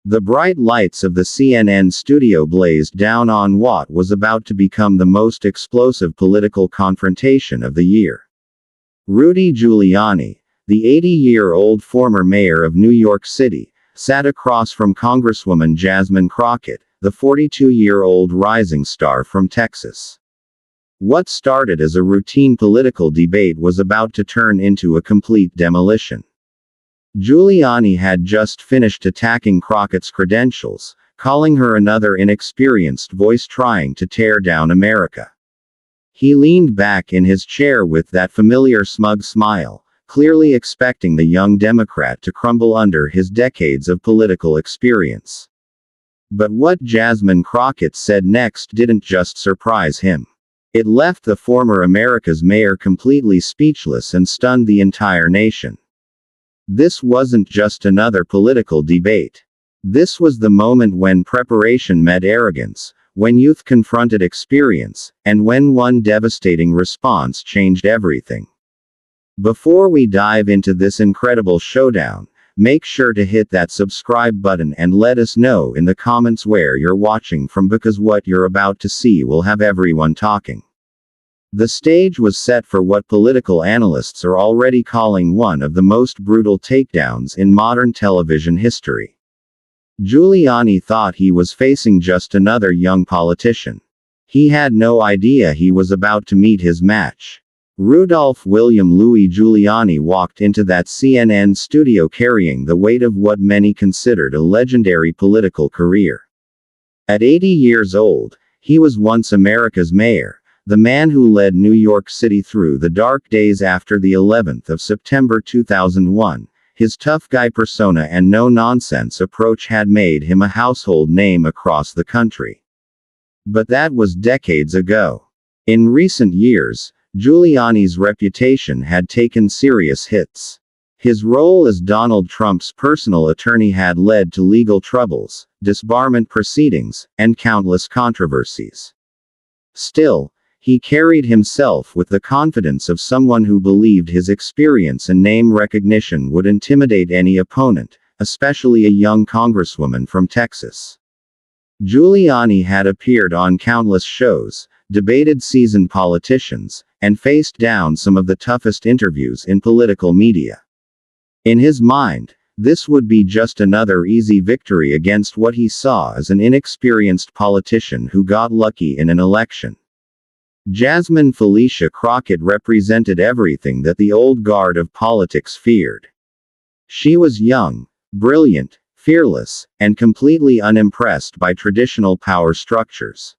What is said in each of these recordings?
The bright lights of the CNN studio blazed down on what was about to become the most explosive political confrontation of the year. Rudy Giuliani, the 80-year-old former mayor of New York City, sat across from Congresswoman Jasmine Crockett, the 42-year-old rising star from Texas. What started as a routine political debate was about to turn into a complete demolition. Giuliani had just finished attacking Crockett's credentials, calling her another inexperienced voice trying to tear down America. He leaned back in his chair with that familiar smug smile, clearly expecting the young Democrat to crumble under his decades of political experience. But what Jasmine Crockett said next didn't just surprise him. It left the former America's mayor completely speechless and stunned the entire nation. This wasn't just another political debate. This was the moment when preparation met arrogance, when youth confronted experience, and when one devastating response changed everything. Before we dive into this incredible showdown, make sure to hit that subscribe button and let us know in the comments where you're watching from, because what you're about to see will have everyone talking. The stage was set for what political analysts are already calling one of the most brutal takedowns in modern television history. Giuliani thought he was facing just another young politician. He had no idea he was about to meet his match. Rudolph William Louis Giuliani walked into that CNN studio carrying the weight of what many considered a legendary political career. At 80 years old, he was once America's mayor, the man who led New York City through the dark days after the 11th of September 2001. His tough guy persona and no-nonsense approach had made him a household name across the country. But that was decades ago. In recent years, Giuliani's reputation had taken serious hits. His role as Donald Trump's personal attorney had led to legal troubles, disbarment proceedings, and countless controversies. Still, he carried himself with the confidence of someone who believed his experience and name recognition would intimidate any opponent, especially a young congresswoman from Texas. Giuliani had appeared on countless shows, debated seasoned politicians, and faced down some of the toughest interviews in political media. In his mind, this would be just another easy victory against what he saw as an inexperienced politician who got lucky in an election. Jasmine Felicia Crockett represented everything that the old guard of politics feared. She was young, brilliant, fearless, and completely unimpressed by traditional power structures.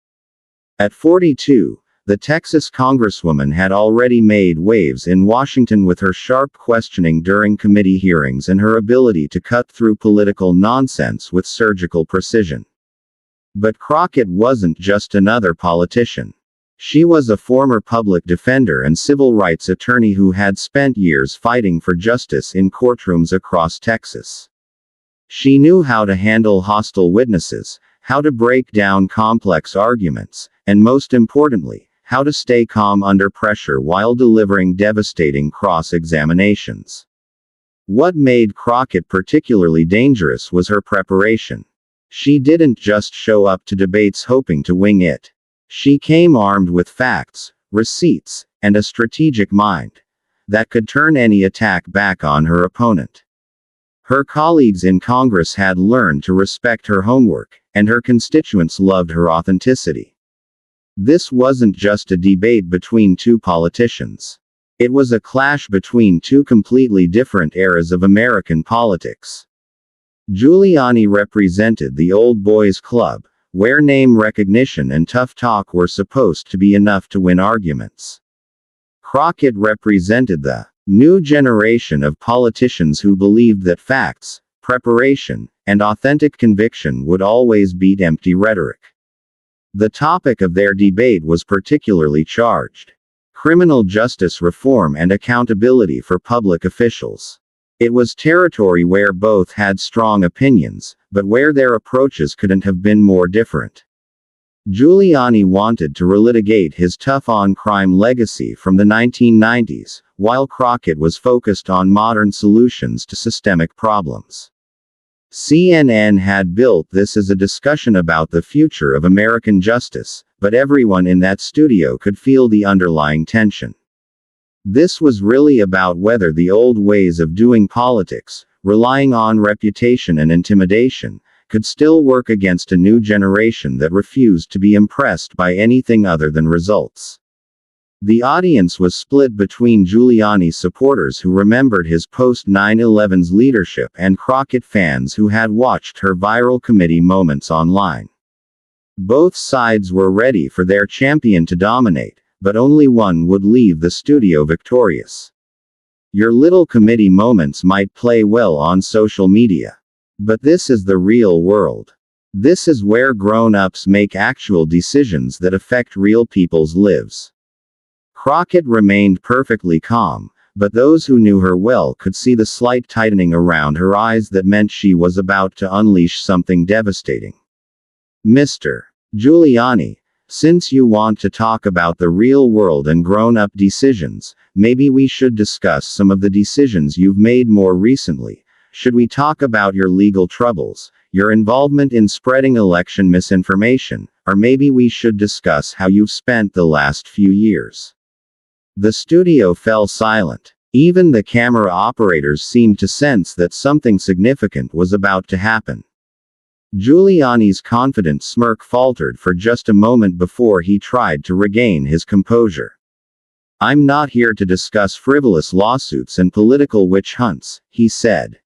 At 42, the Texas congresswoman had already made waves in Washington with her sharp questioning during committee hearings and her ability to cut through political nonsense with surgical precision. But Crockett wasn't just another politician. She was a former public defender and civil rights attorney who had spent years fighting for justice in courtrooms across Texas. She knew how to handle hostile witnesses, how to break down complex arguments, and most importantly, how to stay calm under pressure while delivering devastating cross-examinations. What made Crockett particularly dangerous was her preparation. She didn't just show up to debates hoping to wing it. She came armed with facts, receipts, and a strategic mind that could turn any attack back on her opponent. Her colleagues in Congress had learned to respect her homework, and her constituents loved her authenticity. This wasn't just a debate between two politicians. It was a clash between two completely different eras of American politics. Giuliani represented the old boys club, where name recognition and tough talk were supposed to be enough to win arguments. Crockett represented the new generation of politicians who believed that facts, preparation, and authentic conviction would always beat empty rhetoric. The topic of their debate was particularly charged: criminal justice reform and accountability for public officials. It was territory where both had strong opinions, but where their approaches couldn't have been more different. Giuliani wanted to relitigate his tough-on-crime legacy from the 1990s, while Crockett was focused on modern solutions to systemic problems. CNN had built this as a discussion about the future of American justice, but everyone in that studio could feel the underlying tension. This was really about whether the old ways of doing politics, relying on reputation and intimidation, could still work against a new generation that refused to be impressed by anything other than results. The audience was split between Giuliani's supporters who remembered his post-9/11's leadership and Crockett fans who had watched her viral committee moments online. Both sides were ready for their champion to dominate, but only one would leave the studio victorious. Your little committee moments might play well on social media. But this is the real world. This is where grown-ups make actual decisions that affect real people's lives. Crockett remained perfectly calm, but those who knew her well could see the slight tightening around her eyes that meant she was about to unleash something devastating. Mr. Giuliani, since you want to talk about the real world and grown-up decisions, maybe we should discuss some of the decisions you've made more recently. Should we talk about your legal troubles, your involvement in spreading election misinformation, or maybe we should discuss how you've spent the last few years? The studio fell silent. Even the camera operators seemed to sense that something significant was about to happen. Giuliani's confident smirk faltered for just a moment before he tried to regain his composure. "I'm not here to discuss frivolous lawsuits and political witch hunts," he said.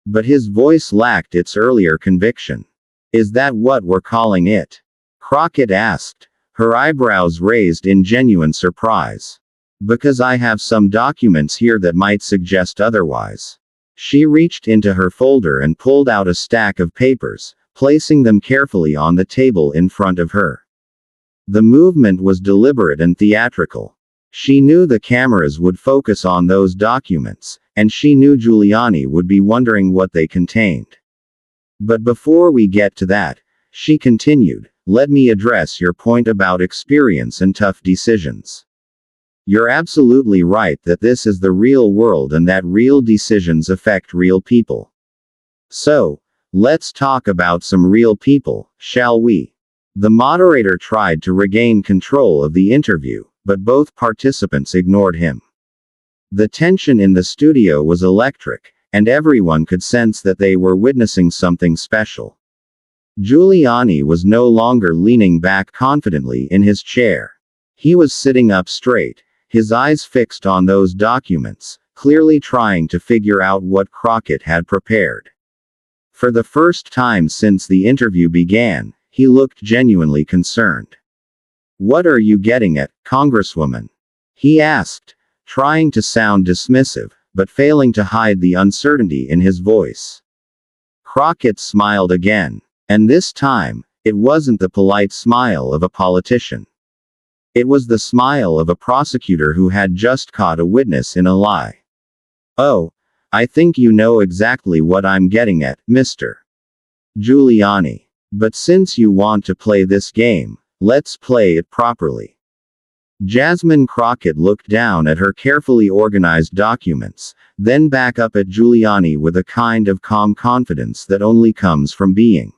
But his voice lacked its earlier conviction. "Is that what we're calling it?" Crockett asked, her eyebrows raised in genuine surprise. "Because I have some documents here that might suggest otherwise." She reached into her folder and pulled out a stack of papers, placing them carefully on the table in front of her. The movement was deliberate and theatrical. She knew the cameras would focus on those documents, and she knew Giuliani would be wondering what they contained. "But before we get to that," she continued, "let me address your point about experience and tough decisions. You're absolutely right that this is the real world and that real decisions affect real people. So, let's talk about some real people, shall we?" The moderator tried to regain control of the interview, but both participants ignored him. The tension in the studio was electric, and everyone could sense that they were witnessing something special. Giuliani was no longer leaning back confidently in his chair. He was sitting up straight, his eyes fixed on those documents, clearly trying to figure out what Crockett had prepared. For the first time since the interview began, he looked genuinely concerned. "What are you getting at, Congresswoman?" he asked, trying to sound dismissive, but failing to hide the uncertainty in his voice. Crockett smiled again. And this time, it wasn't the polite smile of a politician. It was the smile of a prosecutor who had just caught a witness in a lie. "Oh, I think you know exactly what I'm getting at, Mr. Giuliani. But since you want to play this game, let's play it properly." Jasmine Crockett looked down at her carefully organized documents, then back up at Giuliani with a kind of calm confidence that only comes from being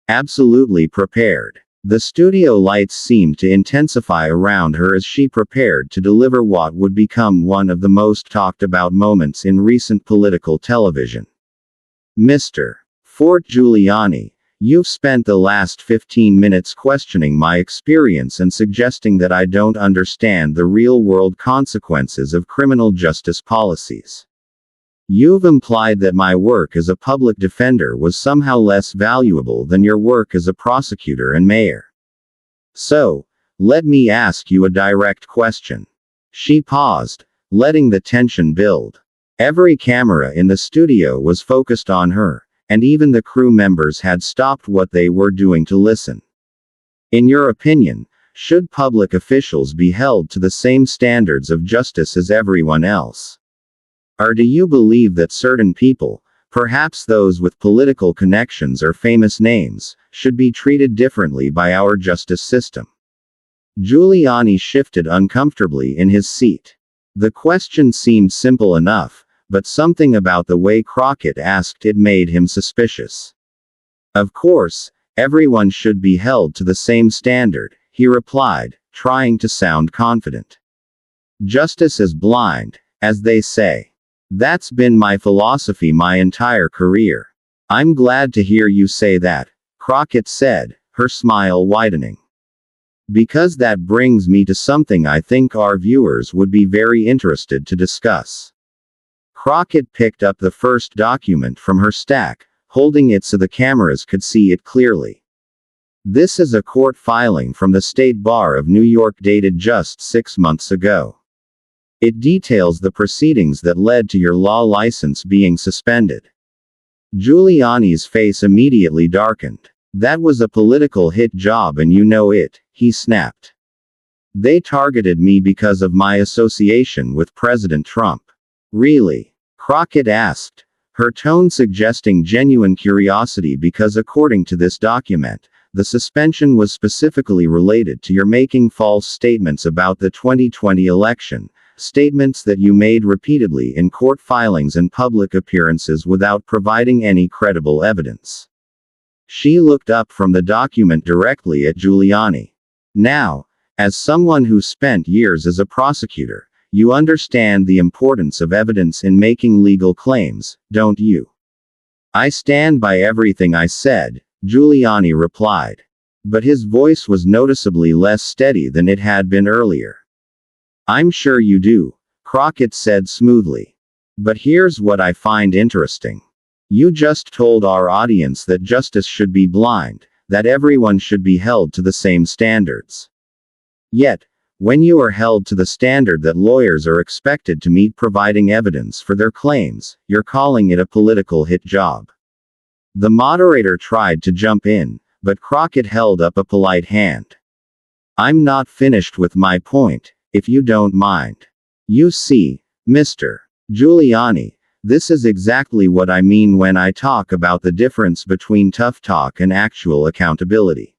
absolutely prepared. The studio lights seemed to intensify around her as she prepared to deliver what would become one of the most talked about moments in recent political television. "Mr. Fort Giuliani, you've spent the last 15 minutes questioning my experience and suggesting that I don't understand the real-world consequences of criminal justice policies. You've implied that my work as a public defender was somehow less valuable than your work as a prosecutor and mayor. So, let me ask you a direct question." She paused, letting the tension build. Every camera in the studio was focused on her, and even the crew members had stopped what they were doing to listen. "In your opinion, should public officials be held to the same standards of justice as everyone else? Or do you believe that certain people, perhaps those with political connections or famous names, should be treated differently by our justice system?" Giuliani shifted uncomfortably in his seat. The question seemed simple enough, but something about the way Crockett asked it made him suspicious. Of course, everyone should be held to the same standard, he replied, trying to sound confident. Justice is blind, as they say. That's been my philosophy my entire career. I'm glad to hear you say that, Crockett said, her smile widening. Because that brings me to something I think our viewers would be very interested to discuss. Crockett picked up the first document from her stack, holding it so the cameras could see it clearly. This is a court filing from the State Bar of New York dated just 6 months ago. It details the proceedings that led to your law license being suspended. Giuliani's face immediately darkened. That was a political hit job and you know it, he snapped. They targeted me because of my association with President Trump. Really? Crockett asked, her tone suggesting genuine curiosity because according to this document, the suspension was specifically related to your making false statements about the 2020 election, statements that you made repeatedly in court filings and public appearances without providing any credible evidence. She looked up from the document directly at Giuliani. Now, as someone who spent years as a prosecutor, you understand the importance of evidence in making legal claims, don't you? I stand by everything I said, Giuliani replied. But his voice was noticeably less steady than it had been earlier. I'm sure you do, Crockett said smoothly. But here's what I find interesting. You just told our audience that justice should be blind, that everyone should be held to the same standards. Yet, when you are held to the standard that lawyers are expected to meet providing evidence for their claims, you're calling it a political hit job. The moderator tried to jump in, but Crockett held up a polite hand. I'm not finished with my point, if you don't mind. You see, Mr. Giuliani, this is exactly what I mean when I talk about the difference between tough talk and actual accountability.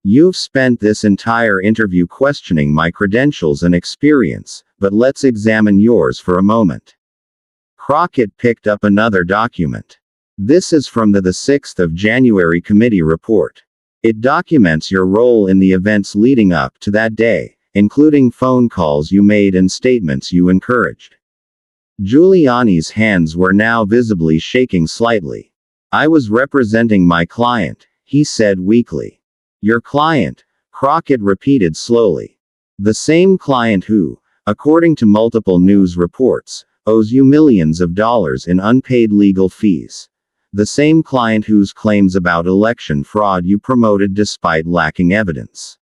You've spent this entire interview questioning my credentials and experience, but let's examine yours for a moment. Crockett picked up another document. This is from the 6th of January committee report. It documents your role in the events leading up to that day, including phone calls you made and statements you encouraged. Giuliani's hands were now visibly shaking slightly. I was representing my client, he said weakly. Your client, Crockett repeated slowly. The same client who, according to multiple news reports, owes you millions of dollars in unpaid legal fees. The same client whose claims about election fraud you promoted despite lacking evidence.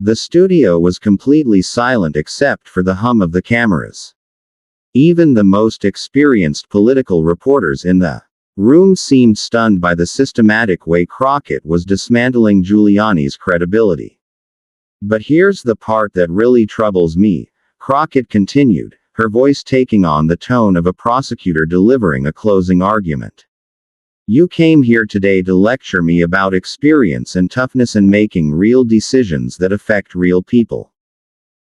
The studio was completely silent except for the hum of the cameras. Even the most experienced political reporters in the room seemed stunned by the systematic way Crockett was dismantling Giuliani's credibility. But here's the part that really troubles me, Crockett continued, her voice taking on the tone of a prosecutor delivering a closing argument. You came here today to lecture me about experience and toughness in making real decisions that affect real people.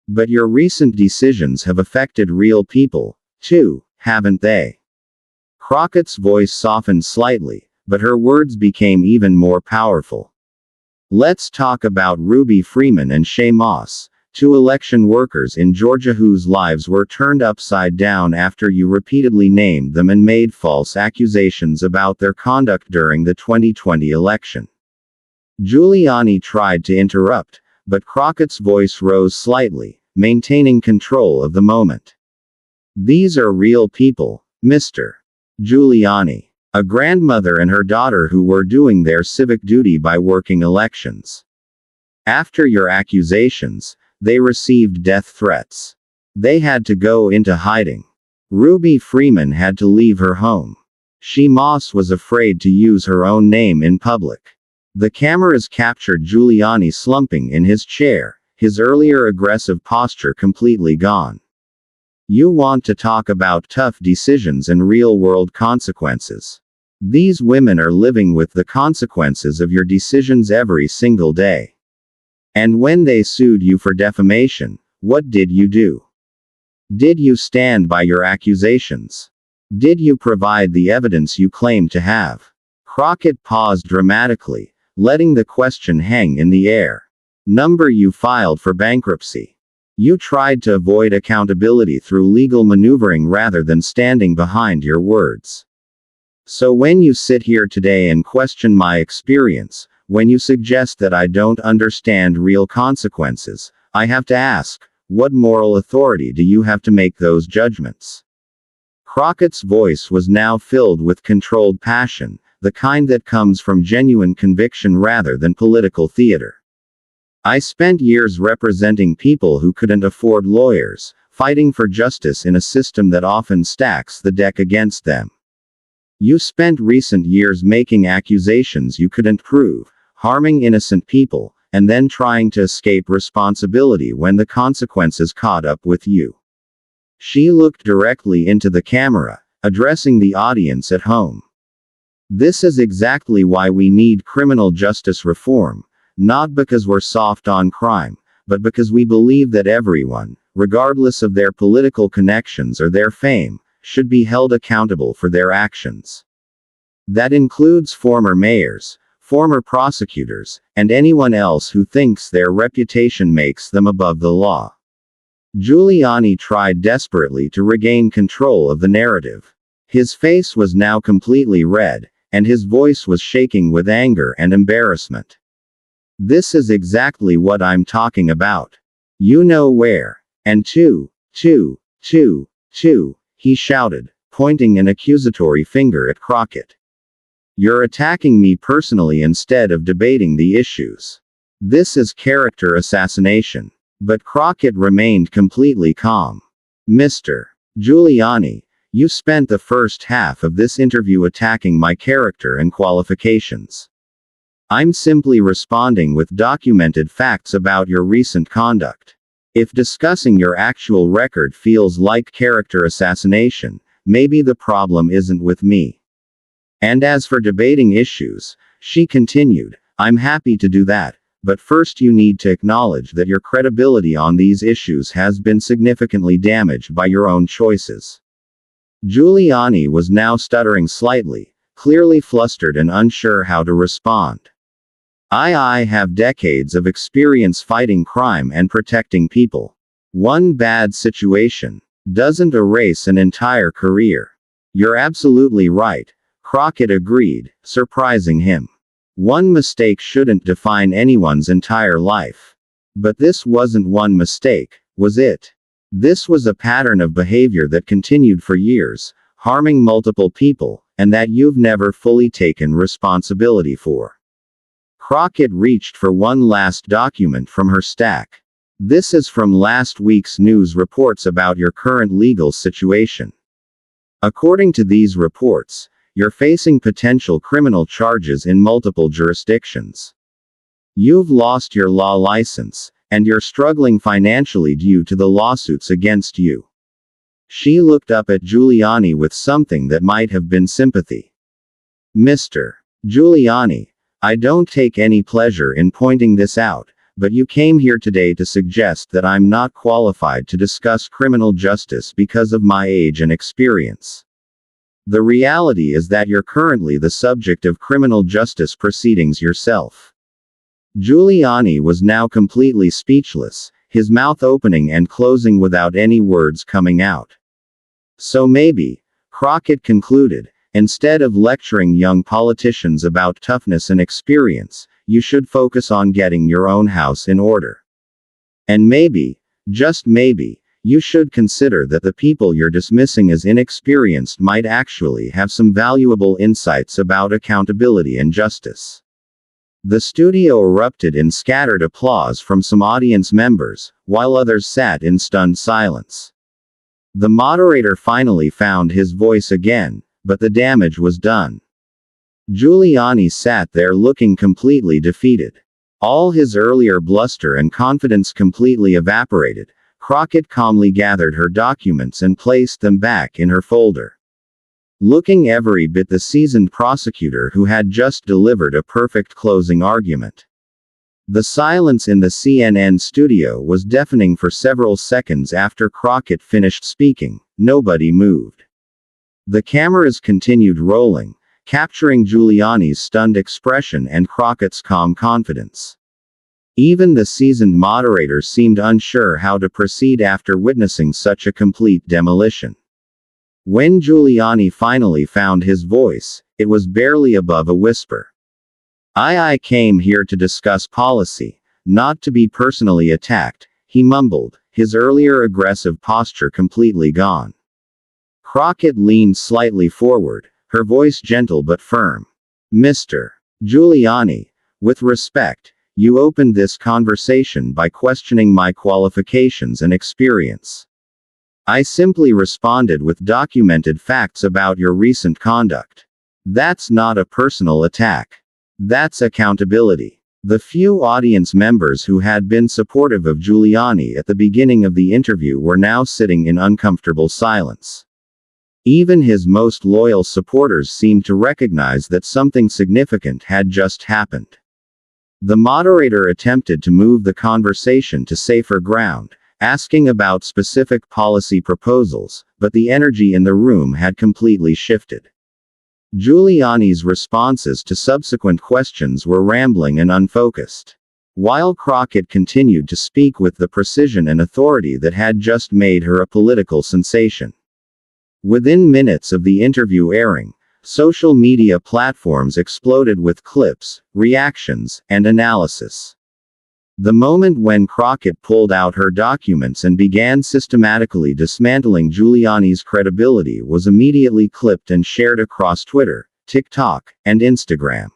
But your recent decisions have affected real people, too, haven't they? Crockett's voice softened slightly, but her words became even more powerful. Let's talk about Ruby Freeman and Shay Moss, 2 election workers in Georgia whose lives were turned upside down after you repeatedly named them and made false accusations about their conduct during the 2020 election. Giuliani tried to interrupt, but Crockett's voice rose slightly, maintaining control of the moment. These are real people, Mr. Giuliani. A grandmother and her daughter who were doing their civic duty by working elections. After your accusations, they received death threats. They had to go into hiding. Ruby Freeman had to leave her home. Shay Moss was afraid to use her own name in public. The cameras captured Giuliani slumping in his chair, his earlier aggressive posture completely gone. You want to talk about tough decisions and real-world consequences. These women are living with the consequences of your decisions every single day. And when they sued you for defamation, what did you do? Did you stand by your accusations? Did you provide the evidence you claim to have? Crockett paused dramatically, letting the question hang in the air. Number you filed for bankruptcy. You tried to avoid accountability through legal maneuvering rather than standing behind your words. So when you sit here today and question my experience, when you suggest that I don't understand real consequences, I have to ask, what moral authority do you have to make those judgments? Crockett's voice was now filled with controlled passion, the kind that comes from genuine conviction rather than political theater. I spent years representing people who couldn't afford lawyers, fighting for justice in a system that often stacks the deck against them. You spent recent years making accusations you couldn't prove, harming innocent people, and then trying to escape responsibility when the consequences caught up with you. She looked directly into the camera, addressing the audience at home. This is exactly why we need criminal justice reform, not because we're soft on crime, but because we believe that everyone, regardless of their political connections or their fame, should be held accountable for their actions. That includes former mayors, former prosecutors, and anyone else who thinks their reputation makes them above the law. Giuliani tried desperately to regain control of the narrative. His face was now completely red, and his voice was shaking with anger and embarrassment. This is exactly what I'm talking about. You know where. And two, he shouted, pointing an accusatory finger at Crockett. You're attacking me personally instead of debating the issues. This is character assassination. But Crockett remained completely calm. Mr. Giuliani, you spent the first half of this interview attacking my character and qualifications. I'm simply responding with documented facts about your recent conduct. If discussing your actual record feels like character assassination, maybe the problem isn't with me. And as for debating issues, she continued, I'm happy to do that. But first you need to acknowledge that your credibility on these issues has been significantly damaged by your own choices. Giuliani was now stuttering slightly, clearly flustered and unsure how to respond. I have decades of experience fighting crime and protecting people. One bad situation doesn't erase an entire career. You're absolutely right, Crockett agreed, surprising him. One mistake shouldn't define anyone's entire life. But this wasn't one mistake, was it? This was a pattern of behavior that continued for years, harming multiple people, and that you've never fully taken responsibility for. Crockett reached for one last document from her stack. This is from last week's news reports about your current legal situation. According to these reports, you're facing potential criminal charges in multiple jurisdictions. You've lost your law license, and you're struggling financially due to the lawsuits against you. She looked up at Giuliani with something that might have been sympathy. Mr. Giuliani, I don't take any pleasure in pointing this out, but you came here today to suggest that I'm not qualified to discuss criminal justice because of my age and experience. The reality is that you're currently the subject of criminal justice proceedings yourself. Giuliani was now completely speechless, his mouth opening and closing without any words coming out. So maybe, Crockett concluded, instead of lecturing young politicians about toughness and experience, you should focus on getting your own house in order. And maybe, just maybe, you should consider that the people you're dismissing as inexperienced might actually have some valuable insights about accountability and justice. The studio erupted in scattered applause from some audience members, while others sat in stunned silence. The moderator finally found his voice again, but the damage was done. Giuliani sat there looking completely defeated. All his earlier bluster and confidence completely evaporated. Crockett calmly gathered her documents and placed them back in her folder. Looking every bit the seasoned prosecutor who had just delivered a perfect closing argument. The silence in the CNN studio was deafening for several seconds after Crockett finished speaking. Nobody moved. The cameras continued rolling, capturing Giuliani's stunned expression and Crockett's calm confidence. Even the seasoned moderator seemed unsure how to proceed after witnessing such a complete demolition. When Giuliani finally found his voice, it was barely above a whisper. I came here to discuss policy, not to be personally attacked, he mumbled, his earlier aggressive posture completely gone. Crockett leaned slightly forward, her voice gentle but firm. Mr. Giuliani, with respect, you opened this conversation by questioning my qualifications and experience. I simply responded with documented facts about your recent conduct. That's not a personal attack. That's accountability. The few audience members who had been supportive of Giuliani at the beginning of the interview were now sitting in uncomfortable silence. Even his most loyal supporters seemed to recognize that something significant had just happened. The moderator attempted to move the conversation to safer ground, asking about specific policy proposals, but the energy in the room had completely shifted. Giuliani's responses to subsequent questions were rambling and unfocused, while Crockett continued to speak with the precision and authority that had just made her a political sensation. Within minutes of the interview airing, social media platforms exploded with clips, reactions, and analysis. The moment when Crockett pulled out her documents and began systematically dismantling Giuliani's credibility was immediately clipped and shared across Twitter, TikTok, and Instagram.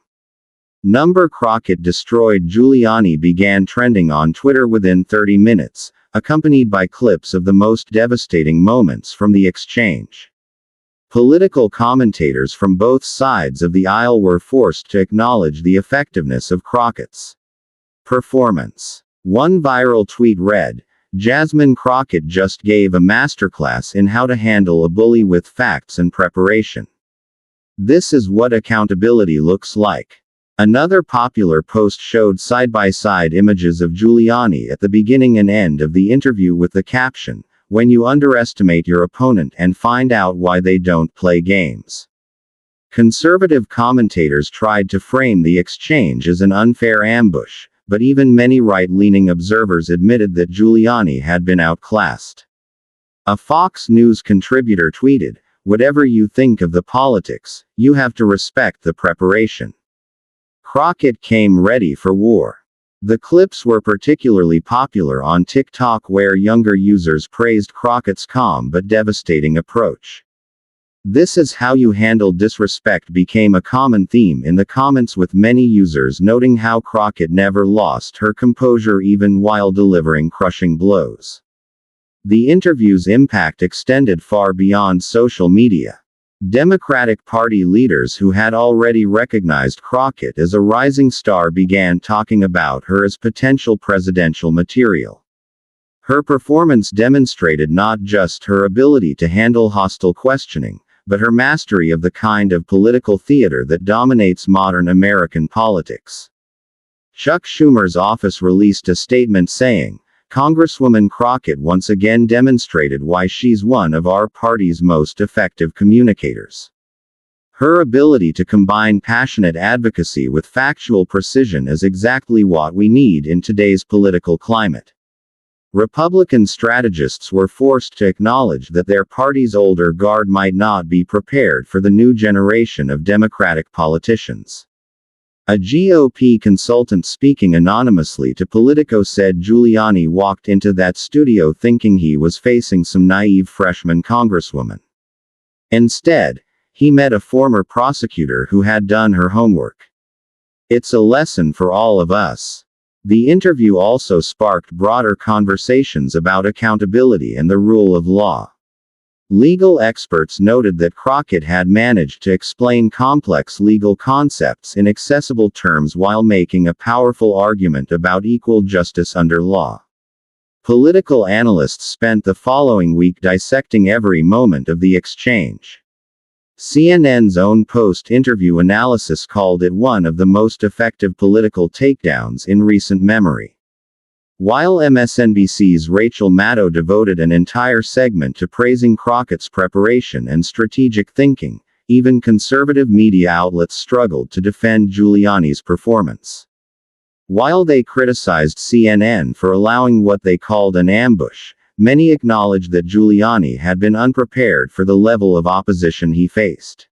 Crockett destroyed Giuliani began trending on Twitter within 30 minutes, accompanied by clips of the most devastating moments from the exchange. Political commentators from both sides of the aisle were forced to acknowledge the effectiveness of Crockett's performance. One viral tweet read, "Jasmine Crockett just gave a masterclass in how to handle a bully with facts and preparation. This is what accountability looks like." Another popular post showed side-by-side images of Giuliani at the beginning and end of the interview with the caption, "When you underestimate your opponent and find out why they don't play games." Conservative commentators tried to frame the exchange as an unfair ambush, but even many right-leaning observers admitted that Giuliani had been outclassed. A Fox News contributor tweeted, "Whatever you think of the politics, you have to respect the preparation." Crockett came ready for war. The clips were particularly popular on TikTok where younger users praised Crockett's calm but devastating approach. "This is how you handle disrespect" became a common theme in the comments, with many users noting how Crockett never lost her composure even while delivering crushing blows. The interview's impact extended far beyond social media. Democratic Party leaders who had already recognized Crockett as a rising star began talking about her as potential presidential material. Her performance demonstrated not just her ability to handle hostile questioning, but her mastery of the kind of political theater that dominates modern American politics. Chuck Schumer's office released a statement saying, "Congresswoman Crockett once again demonstrated why she's one of our party's most effective communicators. Her ability to combine passionate advocacy with factual precision is exactly what we need in today's political climate." Republican strategists were forced to acknowledge that their party's older guard might not be prepared for the new generation of Democratic politicians. A GOP consultant speaking anonymously to Politico said Giuliani walked into that studio thinking he was facing some naive freshman congresswoman. Instead, he met a former prosecutor who had done her homework. It's a lesson for all of us. The interview also sparked broader conversations about accountability and the rule of law. Legal experts noted that Crockett had managed to explain complex legal concepts in accessible terms while making a powerful argument about equal justice under law. Political analysts spent the following week dissecting every moment of the exchange. CNN's own post-interview analysis called it one of the most effective political takedowns in recent memory. While MSNBC's Rachel Maddow devoted an entire segment to praising Crockett's preparation and strategic thinking, even conservative media outlets struggled to defend Giuliani's performance. While they criticized CNN for allowing what they called an ambush, many acknowledged that Giuliani had been unprepared for the level of opposition he faced.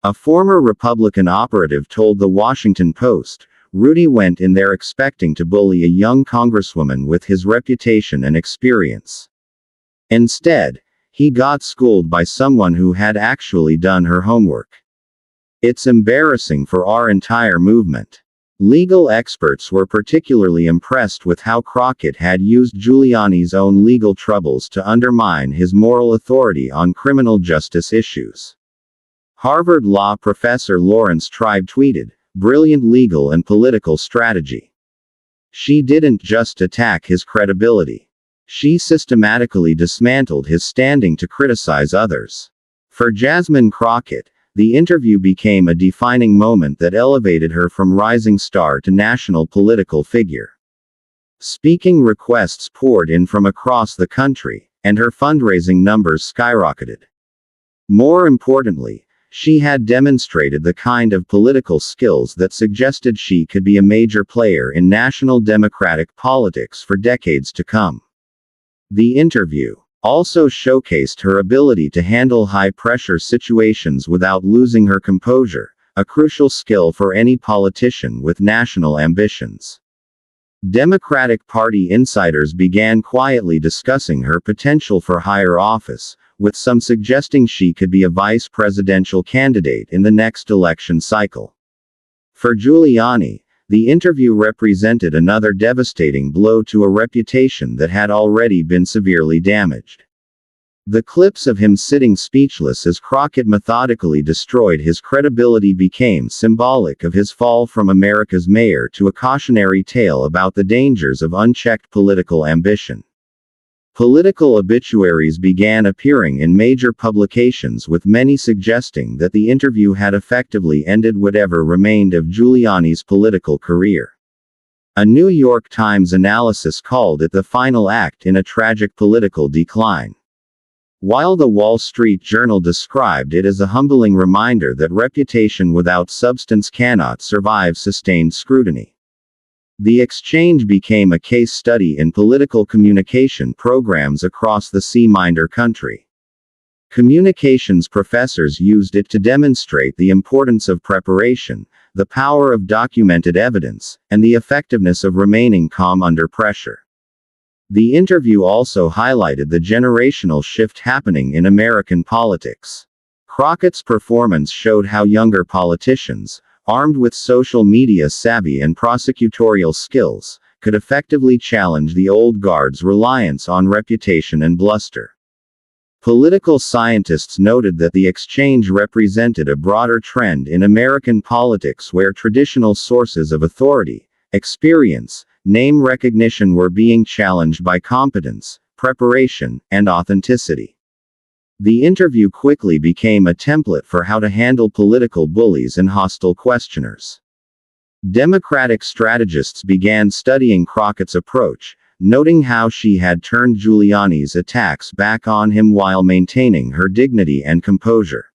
A former Republican operative told The Washington Post, "Rudy went in there expecting to bully a young congresswoman with his reputation and experience. Instead, he got schooled by someone who had actually done her homework. It's embarrassing for our entire movement." Legal experts were particularly impressed with how Crockett had used Giuliani's own legal troubles to undermine his moral authority on criminal justice issues. Harvard law professor Lawrence Tribe tweeted, "Brilliant legal and political strategy. She didn't just attack his credibility. She systematically dismantled his standing to criticize others." For Jasmine Crockett, the interview became a defining moment that elevated her from rising star to national political figure. Speaking requests poured in from across the country, and her fundraising numbers skyrocketed. More importantly, she had demonstrated the kind of political skills that suggested she could be a major player in national Democratic politics for decades to come. The interview also showcased her ability to handle high-pressure situations without losing her composure, a crucial skill for any politician with national ambitions. Democratic Party insiders began quietly discussing her potential for higher office, with some suggesting she could be a vice presidential candidate in the next election cycle. For Giuliani, the interview represented another devastating blow to a reputation that had already been severely damaged. The clips of him sitting speechless as Crockett methodically destroyed his credibility became symbolic of his fall from America's mayor to a cautionary tale about the dangers of unchecked political ambition. Political obituaries began appearing in major publications, with many suggesting that the interview had effectively ended whatever remained of Giuliani's political career. A New York Times analysis called it the final act in a tragic political decline, while the Wall Street Journal described it as a humbling reminder that reputation without substance cannot survive sustained scrutiny. The exchange became a case study in political communication programs across the C-minder country. Communications professors used it to demonstrate the importance of preparation, the power of documented evidence, and the effectiveness of remaining calm under pressure. The interview also highlighted the generational shift happening in American politics. Crockett's performance showed how younger politicians, armed with social media savvy and prosecutorial skills, could effectively challenge the old guard's reliance on reputation and bluster. Political scientists noted that the exchange represented a broader trend in American politics where traditional sources of authority, experience, name recognition were being challenged by competence, preparation, and authenticity. The interview quickly became a template for how to handle political bullies and hostile questioners. Democratic strategists began studying Crockett's approach, noting how she had turned Giuliani's attacks back on him while maintaining her dignity and composure.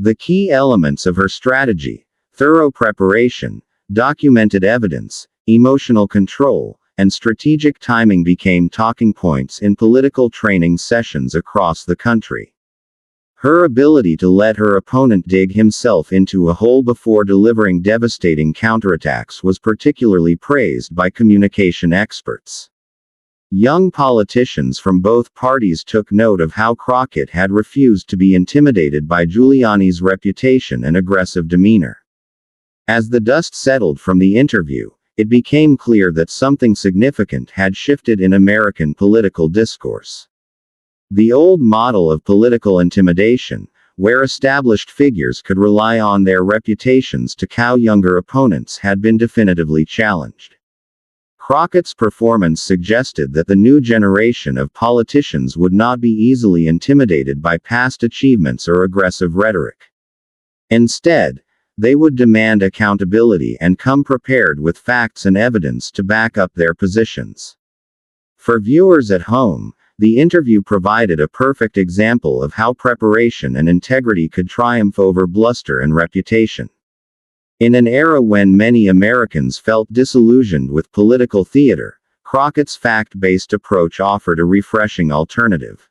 The key elements of her strategy, thorough preparation, documented evidence, emotional control, and strategic timing, became talking points in political training sessions across the country. Her ability to let her opponent dig himself into a hole before delivering devastating counterattacks was particularly praised by communication experts. Young politicians from both parties took note of how Crockett had refused to be intimidated by Giuliani's reputation and aggressive demeanor. As the dust settled from the interview, it became clear that something significant had shifted in American political discourse. The old model of political intimidation, where established figures could rely on their reputations to cow younger opponents, had been definitively challenged. Crockett's performance suggested that the new generation of politicians would not be easily intimidated by past achievements or aggressive rhetoric. Instead, They would demand accountability and come prepared with facts and evidence to back up their positions. For viewers at home, the interview provided a perfect example of how preparation and integrity could triumph over bluster and reputation. In an era when many Americans felt disillusioned with political theater, Crockett's fact-based approach offered a refreshing alternative.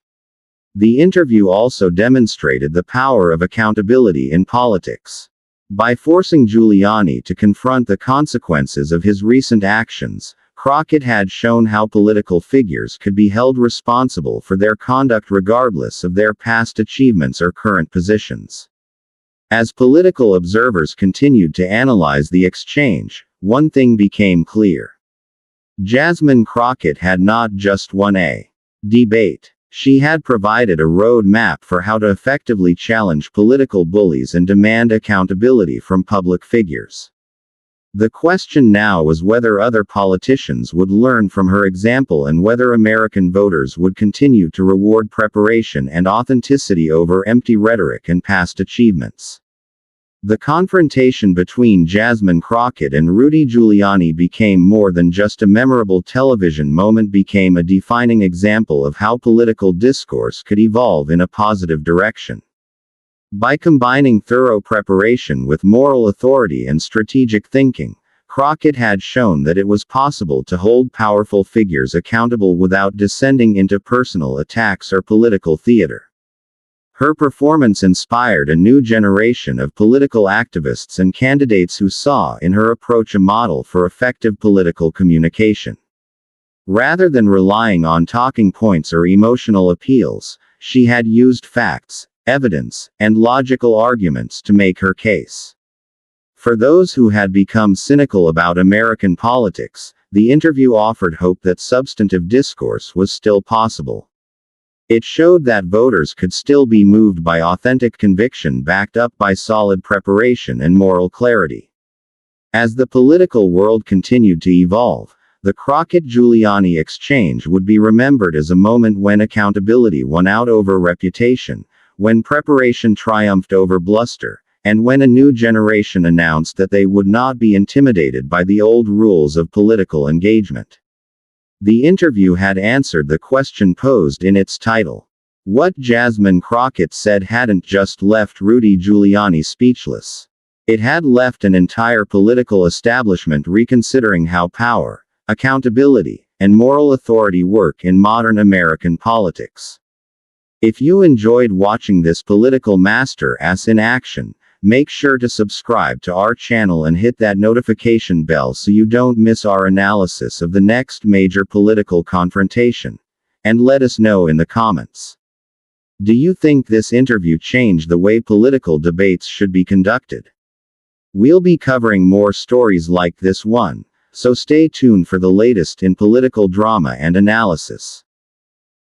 The interview also demonstrated the power of accountability in politics. By forcing Giuliani to confront the consequences of his recent actions, Crockett had shown how political figures could be held responsible for their conduct regardless of their past achievements or current positions. As political observers continued to analyze the exchange, one thing became clear. Jasmine Crockett had not just won a debate. She had provided a road map for how to effectively challenge political bullies and demand accountability from public figures. The question now was whether other politicians would learn from her example and whether American voters would continue to reward preparation and authenticity over empty rhetoric and past achievements. The confrontation between Jasmine Crockett and Rudy Giuliani became more than just a memorable television moment, became a defining example of how political discourse could evolve in a positive direction. By combining thorough preparation with moral authority and strategic thinking, Crockett had shown that it was possible to hold powerful figures accountable without descending into personal attacks or political theater. Her performance inspired a new generation of political activists and candidates who saw in her approach a model for effective political communication. Rather than relying on talking points or emotional appeals, she had used facts, evidence, and logical arguments to make her case. For those who had become cynical about American politics, the interview offered hope that substantive discourse was still possible. It showed that voters could still be moved by authentic conviction backed up by solid preparation and moral clarity. As the political world continued to evolve, the Crockett-Giuliani exchange would be remembered as a moment when accountability won out over reputation, when preparation triumphed over bluster, and when a new generation announced that they would not be intimidated by the old rules of political engagement. The interview had answered the question posed in its title. What Jasmine Crockett said hadn't just left Rudy Giuliani speechless. It had left an entire political establishment reconsidering how power, accountability, and moral authority work in modern American politics. If you enjoyed watching this political master-ass in action, make sure to subscribe to our channel and hit that notification bell so you don't miss our analysis of the next major political confrontation. And let us know in the comments. Do you think this interview changed the way political debates should be conducted? We'll be covering more stories like this one, so stay tuned for the latest in political drama and analysis.